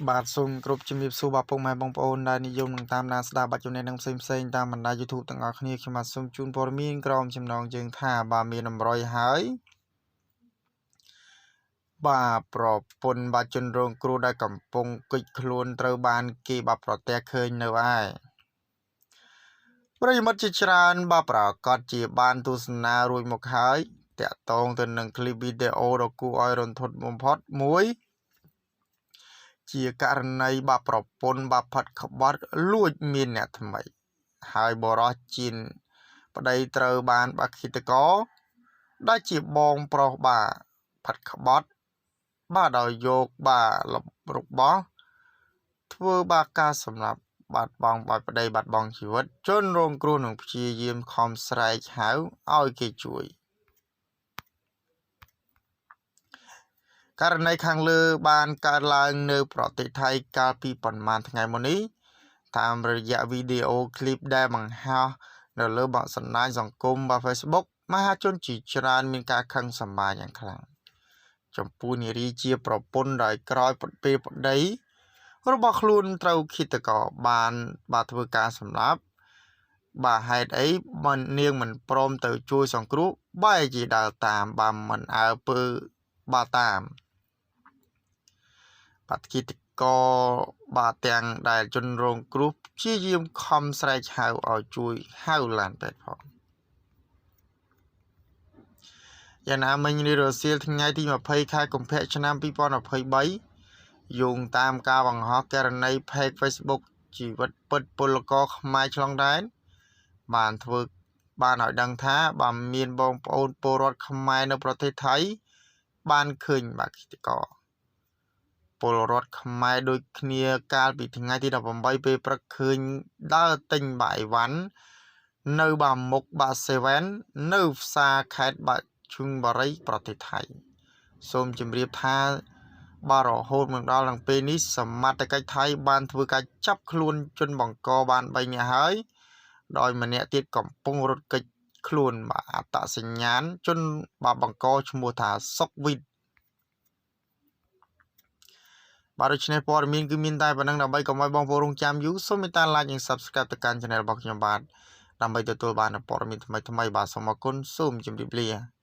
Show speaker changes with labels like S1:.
S1: บาทซุ่มกรุบจะมีสู้บาปงไม้บองปอนได้นิยมหนึ่งตามนาสดาบัจจุบันนังเซ็งตามมันได้ยูทูบต่างออกนี้ขมาซุ่มจูนพอมีนกรอมจำนองจึงท่าบามีนำรอยหายบาปรปนบาจนโรงครูได้กำปงกิจคลวนเตอร์บานกีบาปรแต่เคยเนวายประยมัดจิจรานบาปรากอดจีบานตุสนารวยมกหายแต่ตรงตัวหนึ่งคลิปวิดีโอดกูออยรนทดมุมพอดมวยជាករណីបាប្រពន្ធបាផាត់ក្បត់លួចមានអ្នកថ្មីហើយបរោះជីនប្តីត្រូវបានបាគិតកោដែលជាបងប្រុសបាផាត់ក្បត់បាដោយយកបារបស់ធ្វើបាការសម្រាប់បាត់បង់បាត់ប្តីបាត់បង់ជីវិតជនរងគ្រោះនឹងព្យាយាមខំស្រែកហៅឲ្យគេជួយករណីខាងលើបានកើតឡើងនៅប្រទេសថៃកាលពីប្រមាណថ្ងៃមុននេះតាមរយៈវីដេអូឃ្លីបដែលបង្ហោះនៅលើបណ្ដាញសង្គមবা Facebook មហាជនជាច្រើនមានការខឹងសម្បាយ៉ាងខ្លាំងចំពោះនារីជាប្រពន្ធដោយក្រោយពេលប្តីរបស់ខ្លួនត្រូវឃាតករបានធ្វើការសម្លាប់បាទហេតុអីមិននាងមិនព្រមទៅជួយសង្គ្រោះបែរជាដើរតាមបានមិនអើពើបាទតាមបាត់គិតកោបាទទាំងដែលជនរងគ្រោះព្យាយាមខំស្រែកហៅឲ្យជួយហៅឡានពេទ្យផងយ៉ាងណាមិញនេះរសៀលថ្ងៃទី20ខែកុម្ភៈឆ្នាំ2023យោងតាមការបង្ហោះករណី Page Facebook ជីវិតពិតពលករខ្មែរឆ្លងដែនបានឲ្យដឹងថាបើមានបងប្អូនពលរដ្ឋខ្មែរនៅប្រទេសថៃបានឃើញបាគិតកោពលរដ្ឋខ្មែរដូចគ្នាកាលពីថ្ងៃទី18ពេលព្រឹកឃើញដើរទិញបាយអីវ៉ាន់នៅបាមុខបាសេវែននៅផ្សារខេត្តបាឈុងបារីប្រទេសថៃសូមជម្រាបថាបាទរហូតមកដល់នឹងពេលនេះសមត្ថកិច្ចថៃបានធ្វើការចាប់ខ្លួនជនបង្កបាន3នាក់ហើយដោយម្នាក់ទៀតកំពុងរត់គេចខ្លួនបាទអត្តសញ្ញាណជនបាទបង្កឈ្មោះថាសុកវិតបាទដូច្នេះព័ត៌មានគឺមានតែប៉ុណ្្នឹងដើម្បីកុំឲ្យបងប្អូនរងចាំយូរសូមមេត្តា like និង Subscribe ទៅកាន់ Channel របស់ខ្ញុំបាទដើម្បីទទួលបានព័ត៌មានថ្មីៗបាទសូមអរគុណសូមជម្រាបលា